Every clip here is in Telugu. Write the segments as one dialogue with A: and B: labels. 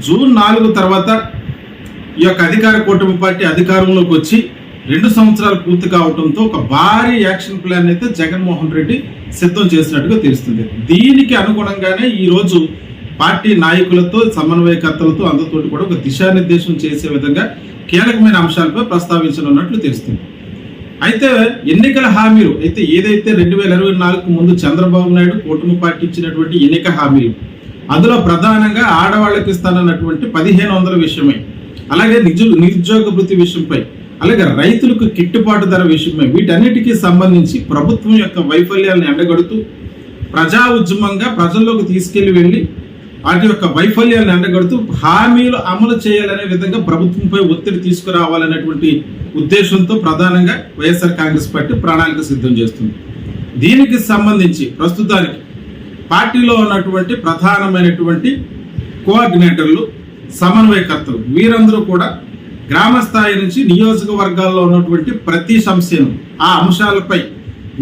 A: జూన్ 4 తర్వాత ఈ యొక్క అధికార కూటమి పార్టీ అధికారంలోకి వచ్చి 2 సంవత్సరాలు పూర్తి కావడంతో ఒక భారీ యాక్షన్ ప్లాన్ అయితే జగన్మోహన్ రెడ్డి సిద్ధం చేసినట్టుగా తెలుస్తుంది. దీనికి అనుగుణంగానే ఈరోజు పార్టీ నాయకులతో సమన్వయకర్తలతో అందరితో కూడా ఒక దిశానిర్దేశం చేసే విధంగా కీలకమైన అంశాలపై ప్రస్తావించనున్నట్లు తెలుస్తుంది. అయితే ఎన్నికల హామీలు అయితే ఏదైతే 2024 ముందు చంద్రబాబు నాయుడు కూటమి పార్టీ ఇచ్చినటువంటి ఎన్నిక హామీలు, అందులో ప్రధానంగా ఆడవాళ్ళకి ఇస్తానన్నటువంటి 1500 విషయమై, అలాగే నిరుద్యోగ భృతి విషయంపై, అలాగే రైతులకు గిట్టుబాటు ధర విషయమై, వీటన్నిటికీ సంబంధించి ప్రభుత్వం యొక్క వైఫల్యాలను ఎండగడుతూ ప్రజా ఉద్యమంగా ప్రజల్లోకి తీసుకెళ్లి వెళ్ళి వాటి యొక్క వైఫల్యాలను ఎండగడుతూ హామీలు అమలు చేయాలనే విధంగా ప్రభుత్వంపై ఒత్తిడి తీసుకురావాలనేటువంటి ఉద్దేశంతో ప్రధానంగా వైఎస్ఆర్ కాంగ్రెస్ పార్టీ ప్రణాళిక సిద్ధం చేస్తుంది. దీనికి సంబంధించి ప్రస్తుతానికి పార్టీలో ఉన్నటువంటి ప్రధానమైనటువంటి కోఆర్డినేటర్లు, సమన్వయకర్తలు వీరందరూ కూడా గ్రామ స్థాయి నుంచి నియోజకవర్గాల్లో ఉన్నటువంటి ప్రతి సమస్యను, ఆ అంశాలపై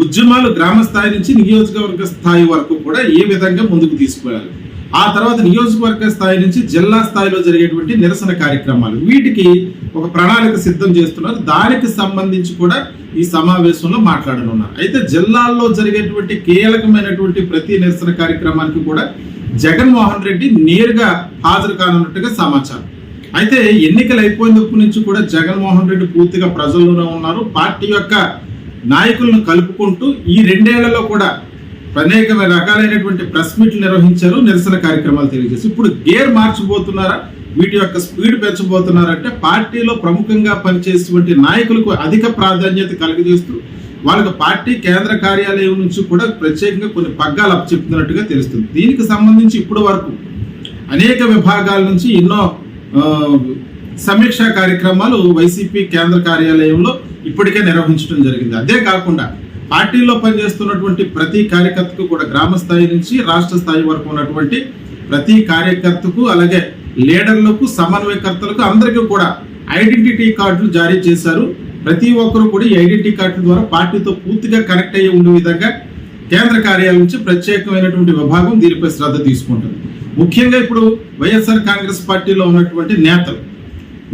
A: ఉద్యమాలు గ్రామ స్థాయి నుంచి నియోజకవర్గ స్థాయి వరకు కూడా ఏ విధంగా ముందుకు తీసుకువెళ్ళాలి, ఆ తర్వాత నియోజకవర్గ స్థాయి నుంచి జిల్లా స్థాయిలో జరిగేటువంటి నిరసన కార్యక్రమాలు, వీటికి ఒక ప్రణాళిక సిద్ధం చేస్తున్నారు. దానికి సంబంధించి కూడా ఈ సమావేశంలో మాట్లాడనున్నారు. అయితే జిల్లాల్లో జరిగేటువంటి కీలకమైనటువంటి ప్రతి నిరసన కార్యక్రమానికి కూడా జగన్మోహన్ రెడ్డి నేరుగా హాజరు కానున్నట్టుగా సమాచారం. అయితే ఎన్నికలు అయిపోయినప్పటి నుంచి కూడా జగన్మోహన్ రెడ్డి పూర్తిగా ప్రజల్లోనే ఉన్నారు. పార్టీ యొక్క నాయకులను కలుపుకుంటూ ఈ 2 ఏళ్లలో కూడా అనేక రకాలైనటువంటి ప్రెస్ మీట్లు నిర్వహించారు, నిరసన కార్యక్రమాలు తెలియజేసి ఇప్పుడు గేర్ మార్చిపోతున్నారా, వీటి యొక్క స్పీడ్ పెంచబోతున్నారంటే పార్టీలో ప్రముఖంగా పనిచేసేటువంటి నాయకులకు అధిక ప్రాధాన్యత కలిగజేస్తూ వాళ్ళకు పార్టీ కేంద్ర కార్యాలయం నుంచి కూడా ప్రత్యేకంగా కొన్ని పగ్గాలు అప్పచెప్తున్నట్టుగా తెలుస్తుంది. దీనికి సంబంధించి ఇప్పటి వరకు అనేక విభాగాల నుంచి ఎన్నో సమీక్షా కార్యక్రమాలు వైసీపీ కేంద్ర కార్యాలయంలో ఇప్పటికే నిర్వహించడం జరిగింది. అదే కాకుండా పార్టీలో పనిచేస్తున్నటువంటి ప్రతి కార్యకర్తకు కూడా గ్రామ స్థాయి నుంచి రాష్ట్ర స్థాయి వరకు ఉన్నటువంటి ప్రతి కార్యకర్తకు, అలాగే లీడర్లకు, సమన్వయకర్తలకు అందరికీ కూడా ఐడెంటిటీ కార్డులు జారీ చేశారు. ప్రతి ఒక్కరు కూడా ఈ ఐడెంటిటీ కార్డుల ద్వారా పార్టీతో పూర్తిగా కనెక్ట్ అయ్యి ఉండే విధంగా కేంద్ర కార్యాలయం నుంచి ప్రత్యేకమైనటువంటి విభాగం దీనిపై శ్రద్ధ తీసుకుంటుంది. ముఖ్యంగా ఇప్పుడు వైఎస్ఆర్ కాంగ్రెస్ పార్టీలో ఉన్నటువంటి నేతలు,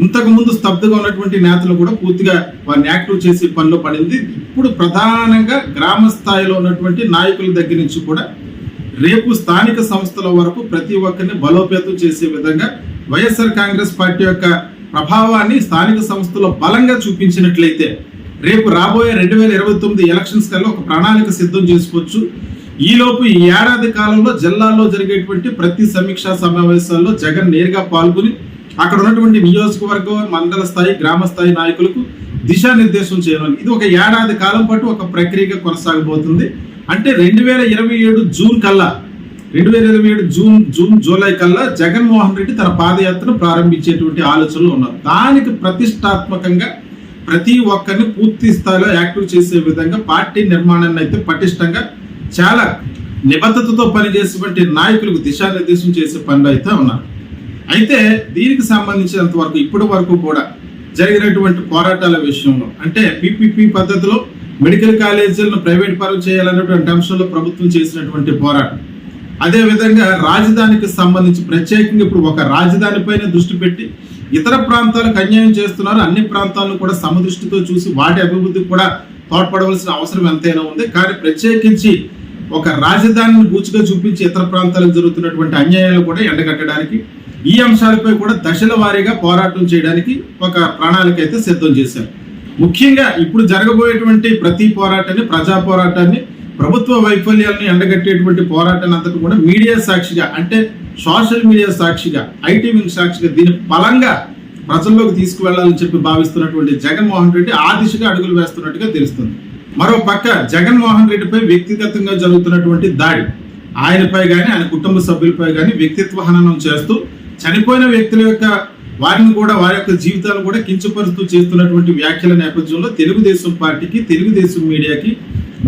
A: ఇంతకు ముందు స్తబ్దుగా ఉన్నటువంటి నేతలు కూడా పూర్తిగా వారిని యాక్టివ్ చేసే పనిలో పడింది. ఇప్పుడు ప్రధానంగా గ్రామ స్థాయిలో ఉన్నటువంటి నాయకుల దగ్గర నుంచి కూడా రేపు స్థానిక సంస్థల వరకు ప్రతి ఒక్కరిని బలోపేతం చేసే విధంగా వైఎస్ఆర్ కాంగ్రెస్ పార్టీ యొక్క ప్రభావాన్ని స్థానిక సంస్థలో బలంగా చూపించినట్లయితే రేపు రాబోయే 2029 ఎలక్షన్స్ కల్లా ఒక ప్రణాళిక సిద్ధం చేసుకోవచ్చు. ఈలోపు ఈ ఏడాది కాలంలో జిల్లాలో జరిగేటువంటి ప్రతి సమీక్షా సమావేశాల్లో జగన్ నేరుగా పాల్గొని అక్కడ ఉన్నటువంటి నియోజకవర్గ, మండల స్థాయి, గ్రామ స్థాయి నాయకులకు దిశానిర్దేశం చేయాలి. ఇది ఒక ఏడాది కాలం పాటు ఒక ప్రక్రియగా కొనసాగబోతుంది. అంటే 2027 జూన్ కల్లా, 2027 జూన్ జూలై కల్లా జగన్మోహన్ రెడ్డి తన పాదయాత్రను ప్రారంభించేటువంటి ఆలోచనలు ఉన్నారు. దానికి ప్రతిష్టాత్మకంగా ప్రతి ఒక్కరిని పూర్తి స్థాయిలో యాక్టివ్ చేసే విధంగా పార్టీ నిర్మాణాన్ని అయితే పటిష్టంగా చాలా నిబద్ధతతో పనిచేసేటువంటి నాయకులకు దిశానిర్దేశం చేసే పనులు అయితే ఉన్నారు. అయితే దీనికి సంబంధించినంత వరకు ఇప్పటి వరకు కూడా జరిగినటువంటి పోరాటాల విషయంలో, అంటే పీపీపీ పద్ధతిలో మెడికల్ కాలేజీలను ప్రైవేట్ పరం చేయాలనేటువంటి అంశంలో ప్రభుత్వం చేసినటువంటి పోరాటం, అదేవిధంగా రాజధానికి సంబంధించి ప్రత్యేకంగా ఇప్పుడు ఒక రాజధానిపైన దృష్టి పెట్టి ఇతర ప్రాంతాలకు అన్యాయం చేస్తున్నారు. అన్ని ప్రాంతాలను కూడా సమదృష్టితో చూసి వాటి అభివృద్ధికి కూడా తోడ్పడవలసిన అవసరం ఎంతైనా ఉంది. కానీ ప్రత్యేకించి ఒక రాజధానిని బూచిగా చూపించి ఇతర ప్రాంతాలకు జరుగుతున్నటువంటి అన్యాయాలు కూడా ఎండగట్టడానికి, ఈ అంశాలపై కూడా దశల వారీగా పోరాటం చేయడానికి ఒక ప్రణాళిక అయితే సిద్ధం చేశారు. ముఖ్యంగా ఇప్పుడు జరగబోయేటువంటి ప్రతి పోరాటాన్ని, ప్రజా పోరాటాన్ని, ప్రభుత్వ వైఫల్యాలను ఎండగట్టేటువంటి పోరాటాన్ని అంతటి కూడా మీడియా సాక్షిగా, అంటే సోషల్ మీడియా సాక్షిగా, ఐటీ వింగ్ సాక్షిగా దీన్ని బలంగా ప్రజల్లోకి తీసుకువెళ్లాలని చెప్పి భావిస్తున్నటువంటి జగన్మోహన్ రెడ్డి ఆ దిశగా అడుగులు వేస్తున్నట్టుగా తెలుస్తుంది. మరో పక్క జగన్మోహన్ రెడ్డిపై వ్యక్తిగతంగా జరుగుతున్నటువంటి దాడి, ఆయనపై కానీ ఆయన కుటుంబ సభ్యులపై కానీ వ్యక్తిత్వ హననం చేస్తూ చనిపోయిన వ్యక్తుల యొక్క వారిని కూడా వారి యొక్క జీవితాలను కూడా కించపరుస్తూ చేస్తున్నటువంటి వ్యాఖ్యల నేపథ్యంలో తెలుగుదేశం పార్టీకి, తెలుగుదేశం మీడియాకి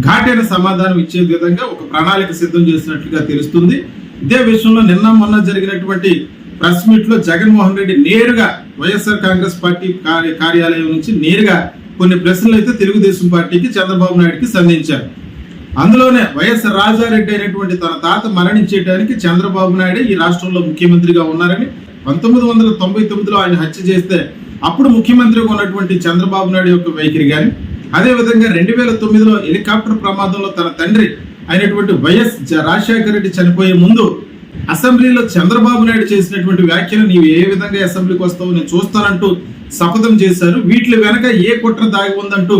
A: ఘాటైన సమాధానం ఇచ్చే విధంగా ఒక ప్రణాళిక సిద్ధం చేసినట్లుగా తెలుస్తుంది. ఇదే విషయంలో నిన్న మొన్న జరిగినటువంటి ప్రెస్ మీట్ లో జగన్మోహన్ రెడ్డి నేరుగా వైఎస్ఆర్ కాంగ్రెస్ పార్టీ కార్యాలయం నుంచి నేరుగా కొన్ని ప్రశ్నలు అయితే తెలుగుదేశం పార్టీకి, చంద్రబాబు నాయుడుకి సంధించారు. అందులోనే వైఎస్ రాజారెడ్డి అయినటువంటి తన తాత మరణించేయడానికి చంద్రబాబు నాయుడు ఈ రాష్ట్రంలో ముఖ్యమంత్రిగా ఉన్నారని, 1999లో ఆయన హత్య చేస్తే అప్పుడు ముఖ్యమంత్రిగా ఉన్నటువంటి చంద్రబాబు నాయుడు యొక్క వైఖరి కానీ, అదేవిధంగా 2009లో హెలికాప్టర్ ప్రమాదంలో తన తండ్రి అయినటువంటి వైఎస్ రాజశేఖర రెడ్డి చనిపోయే ముందు అసెంబ్లీలో చంద్రబాబు నాయుడు చేసినటువంటి వ్యాఖ్యలు, నీవు ఏ విధంగా అసెంబ్లీకి వస్తావు నేను చూస్తానంటూ శపథం చేశారు. వీటి వెనక ఏ కుట్ర దాగి ఉందంటూ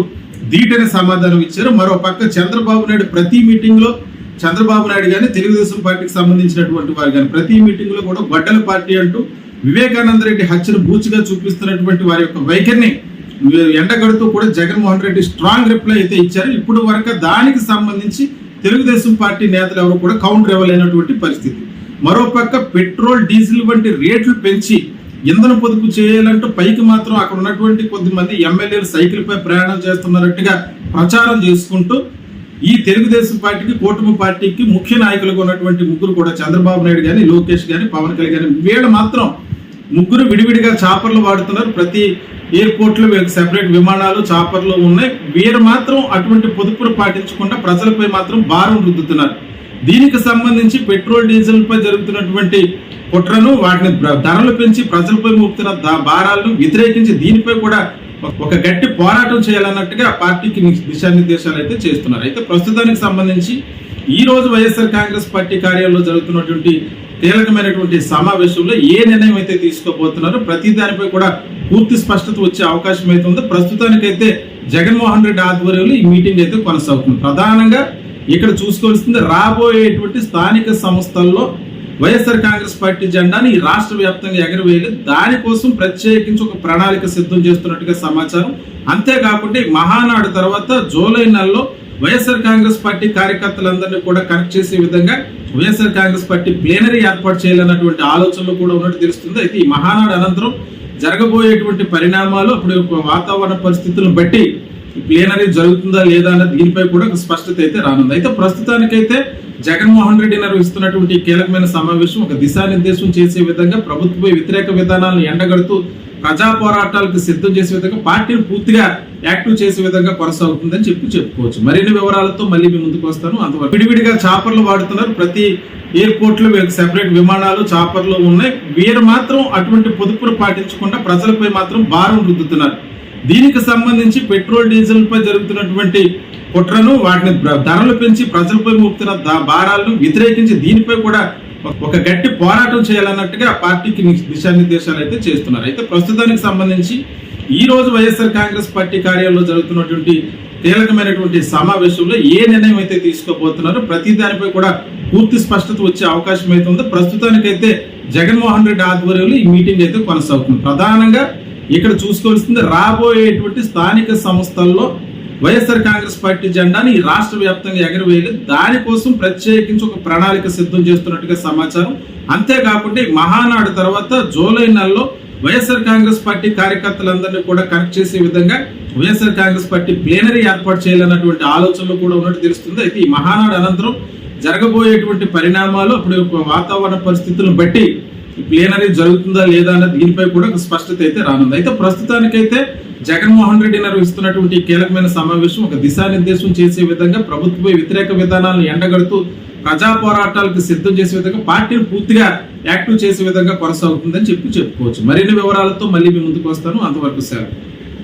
A: ధీటైన సమాధానం ఇచ్చారు. మరో పక్క చంద్రబాబు నాయుడు ప్రతి మీటింగ్ లో చంద్రబాబు నాయుడు కానీ తెలుగుదేశం పార్టీకి సంబంధించినటువంటి వారు కానీ ప్రతి మీటింగ్ లో కూడా గొడ్డల పార్టీ అంటూ వివేకానంద రెడ్డి హత్యను బూచిగా చూపిస్తున్నటువంటి వారి యొక్క వైఖరిని ఎండగడుతూ కూడా జగన్మోహన్ రెడ్డి స్ట్రాంగ్ రిప్లై అయితే ఇచ్చారు. ఇప్పుడు వరకు దానికి సంబంధించి తెలుగుదేశం పార్టీ నేతలు ఎవరు కూడా కౌంటర్ ఇవ్వలేనటువంటి పరిస్థితి. మరోపక్క పెట్రోల్ డీజిల్ వంటి రేట్లు పెంచి ఇంధన పొదుపు చేయాలంటూ పైకి మాత్రం అక్కడ ఉన్నటువంటి కొద్దిమంది ఎమ్మెల్యేలు సైకిల్ పై ప్రయాణం చేస్తున్నట్టుగా ప్రచారం చేసుకుంటూ ఈ తెలుగుదేశం పార్టీకి కూటమి పార్టీకి ముఖ్య నాయకులుగా ఉన్నటువంటి ముగ్గురు కూడా చంద్రబాబు నాయుడు కానీ, లోకేష్ కానీ, పవన్ కళ్యాణ్ కానీ వీళ్ళు మాత్రం ముగ్గురు విడివిడిగా చాపర్లు వాడుతున్నారు. ప్రతి ఎయిర్పోర్ట్ లో సెపరేట్ విమానాలు చాపర్లు ఉన్నాయి. వీరు మాత్రం అటువంటి పొదుపులు పాటించకుండా ప్రజలపై మాత్రం భారం రుద్దుతున్నారు. దీనికి సంబంధించి పెట్రోల్ డీజిల్ పై జరుగుతున్నటువంటి కుట్రను, వాటిని ధరలు పెంచి ప్రజలపై మోపుతున్న భారాలను వ్యతిరేకించి దీనిపై కూడా ఒక గట్టి పోరాటం చేయాలన్నట్టుగా పార్టీకి దిశానిర్దేశాలు అయితే చేస్తున్నారు. అయితే ప్రస్తుతానికి సంబంధించి ఈ రోజు వైఎస్ఆర్ కాంగ్రెస్ పార్టీ కార్యాలయంలో జరుగుతున్నటువంటి కీలకమైనటువంటి సమావేశంలో ఏ నిర్ణయం అయితే తీసుకోబోతున్నారో ప్రతి దానిపై కూడా పూర్తి స్పష్టత వచ్చే అవకాశం అయితే ఉందో. ప్రస్తుతానికైతే జగన్మోహన్ రెడ్డి ఆధ్వర్యంలో ఈ మీటింగ్ అయితే కొనసాగుతుంది. ప్రధానంగా ఇక్కడ చూసుకోవాల్సింది రాబోయేటువంటి స్థానిక సంస్థల్లో వైఎస్ఆర్ కాంగ్రెస్ పార్టీ జెండాని ఈ రాష్ట్ర వ్యాప్తంగా ఎగరవేయాలి. దానికోసం ప్రత్యేకించి ఒక ప్రణాళిక సిద్ధం చేస్తున్నట్టుగా సమాచారం. అంతేకాకుండా మహానాడు తర్వాత జూలై నెలలో వైఎస్ఆర్ కాంగ్రెస్ పార్టీ కార్యకర్తలందరినీ కూడా కనెక్ట్ చేసే విధంగా వైఎస్ఆర్ కాంగ్రెస్ పార్టీ ప్లేనరీ ఏర్పాటు చేయాలన్నటువంటి ఆలోచనలు కూడా ఉన్నట్టు తెలుస్తుంది. అయితే ఈ మహానాడు అనంతరం జరగబోయేటువంటి పరిణామాలు, అప్పుడు వాతావరణ పరిస్థితులను బట్టి ప్లేనరీ జరుగుతుందా లేదా అన్న దీనిపై కూడా ఒక స్పష్టత అయితే రానుంది. అయితే ప్రస్తుతానికైతే జగన్మోహన్ రెడ్డి నిర్వహిస్తున్నటువంటి కీలకమైన సమావేశం ఒక దిశానిర్దేశం చేసే విధంగా, ప్రభుత్వపై వ్యతిరేక విధానాలను ఎండగడుతూ ప్రజా పోరాటాలకు సిద్ధం చేసే విధంగా, పార్టీని పూర్తిగా యాక్టివ్ చేసే విధంగా కొనసాగుతుందని చెప్పుకోవచ్చు. మరిన్ని వివరాలతో మళ్ళీ మీ ముందుకు వస్తాను. అంతవరకు విడివిడిగా చాపర్లు వాడుతున్నారు. ప్రతి ఎయిర్పోర్ట్ లో సెపరేట్ విమానాలు చాపర్లు ఉన్నాయి. వీరు మాత్రం అటువంటి పొదుపులు పాటించకుండా ప్రజలపై మాత్రం భారం రుద్దుతున్నారు. దీనికి సంబంధించి పెట్రోల్ డీజిల్ పై జరుగుతున్నటువంటి కుట్రను, వాటిని ధరలు పెంచి ప్రజలపై మోపుతున్న భారాలను వ్యతిరేకించి దీనిపై కూడా ఒక గట్టి పోరాటం చేయాలన్నట్టుగా పార్టీకి దిశానిర్దేశాలు అయితే చేస్తున్నారు. అయితే ప్రస్తుతానికి సంబంధించి ఈ రోజు వైఎస్ఆర్ కాంగ్రెస్ పార్టీ కార్యాలయంలో జరుగుతున్నటువంటి కీలకమైనటువంటి సమావేశంలో ఏ నిర్ణయం అయితే తీసుకోబోతున్నారో ప్రతి దానిపై కూడా పూర్తి స్పష్టత వచ్చే అవకాశం అయితే ఉందో. ప్రస్తుతానికైతే జగన్మోహన్ రెడ్డి ఆధ్వర్యంలో ఈ మీటింగ్ అయితే కొనసాగుతుంది. ప్రధానంగా ఇక్కడ చూసుకోవాల్సింది రాబోయేటువంటి స్థానిక సంస్థల్లో వైఎస్ఆర్ కాంగ్రెస్ పార్టీ జెండాని ఈ రాష్ట్ర వ్యాప్తంగా ఎగరవేయాలి. దానికోసం ప్రత్యేకించి ఒక ప్రణాళిక సిద్ధం చేస్తున్నట్టుగా సమాచారం. అంతేకాకుండా మహానాడు తర్వాత జూలై నెలలో వైఎస్ఆర్ కాంగ్రెస్ పార్టీ కార్యకర్తలందరినీ కూడా కనెక్ట్ చేసే విధంగా వైఎస్ఆర్ కాంగ్రెస్ పార్టీ ప్లేనరీ ఏర్పాటు చేయాలన్నటువంటి ఆలోచనలు కూడా ఉన్నట్టు తెలుస్తుంది. అయితే ఈ మహానాడు అనంతరం జరగబోయేటువంటి పరిణామాలు, అప్పుడు వాతావరణ పరిస్థితులను బట్టి ప్లేనరీ జరుగుతుందా లేదా అన్న దీనిపై కూడా ఒక స్పష్టత అయితే రానుంది. అయితే ప్రస్తుతానికైతే జగన్మోహన్ రెడ్డి నిర్వహిస్తున్నటువంటి కీలకమైన సమావేశం ఒక దిశానిర్దేశం చేసే విధంగా, ప్రభుత్వపై వ్యతిరేక విధానాలను ఎండగడుతూ ప్రజా పోరాటాలకు సిద్ధం చేసే విధంగా, పార్టీని పూర్తిగా యాక్టివ్ చేసే విధంగా కొనసాగుతుందని చెప్పుకోవచ్చు. మరిన్ని వివరాలతో మళ్ళీ మీ ముందుకు వస్తాను. అంతవరకు సెలవు.